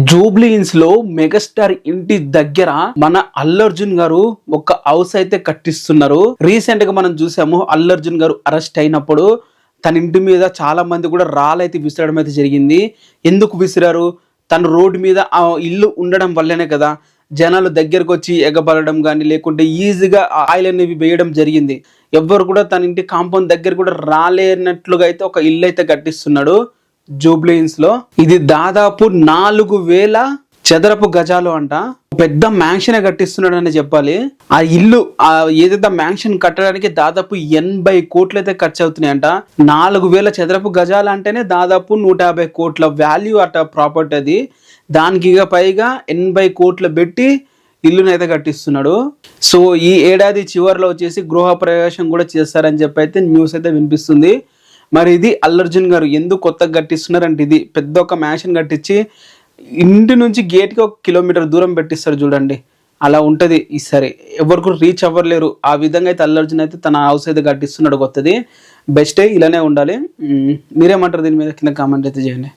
జూబ్లీహిల్స్ లో మెగాస్టార్ ఇంటి దగ్గర మన అల్లు అర్జున్ గారు ఒక హౌస్ అయితే కట్టిస్తున్నారు. రీసెంట్ గా మనం చూసాము అల్లు అర్జున్ గారు అరెస్ట్ అయినప్పుడు తన ఇంటి మీద చాలా మంది కూడా రాళ్ళైతే విసిరడం అయితే జరిగింది. ఎందుకు విసిరారు? తన రోడ్డు మీద ఆ ఇల్లు ఉండడం వల్లనే కదా జనాలు దగ్గరకు వచ్చి ఎగబడడం కానీ లేకుంటే ఈజీగా ఆయిల్ అనేవి వేయడం జరిగింది. ఎవ్వరు కూడా తన ఇంటి కాంపౌండ్ దగ్గర కూడా రాలేనట్లుగా అయితే ఒక ఇల్లు అయితే కట్టిస్తున్నాడు జూబ్లీహిల్స్ లో. ఇది దాదాపు 4000 చదరపు గజాలు అంట. పెద్ద మ్యాన్షన్ కట్టిస్తున్నాడు అని చెప్పాలి. ఆ ఇల్లు ఏదైతే మ్యాన్షన్ కట్టడానికి దాదాపు 80 కోట్లు అయితే ఖర్చు అవుతున్నాయంట. 4000 చదరపు గజాలు అంటేనే దాదాపు 150 కోట్ల వాల్యూ అట ప్రాపర్టీ అది. దానికి ఇక పైగా 80 కోట్లు పెట్టి ఇల్లునైతే కట్టిస్తున్నాడు. సో ఈ ఏడాది చివరిలో వచ్చేసి గృహ ప్రవేశం కూడా చేస్తారని చెప్పి అయితే న్యూస్ అయితే వినిపిస్తుంది. మరి ఇది అల్లు అర్జున్ గారు ఎందుకు కొత్తగా కట్టిస్తున్నారు అంటే, ఇది పెద్ద ఒక మ్యాన్షన్ కట్టించి ఇంటి నుంచి గేట్కి 1 కిలోమీటర్ దూరం పెట్టిస్తారు చూడండి. అలా ఉంటుంది ఈసారి. ఎవరికి రీచ్ అవ్వలేరు ఆ విధంగా అయితే అల్లు అర్జున్ అయితే తన హౌస్ అయితే కట్టిస్తున్నాడు కొత్తది. బెస్టే, ఇలానే ఉండాలి. మీరేమంటారు దీని మీద? కింద కామెంట్ అయితే చేయండి.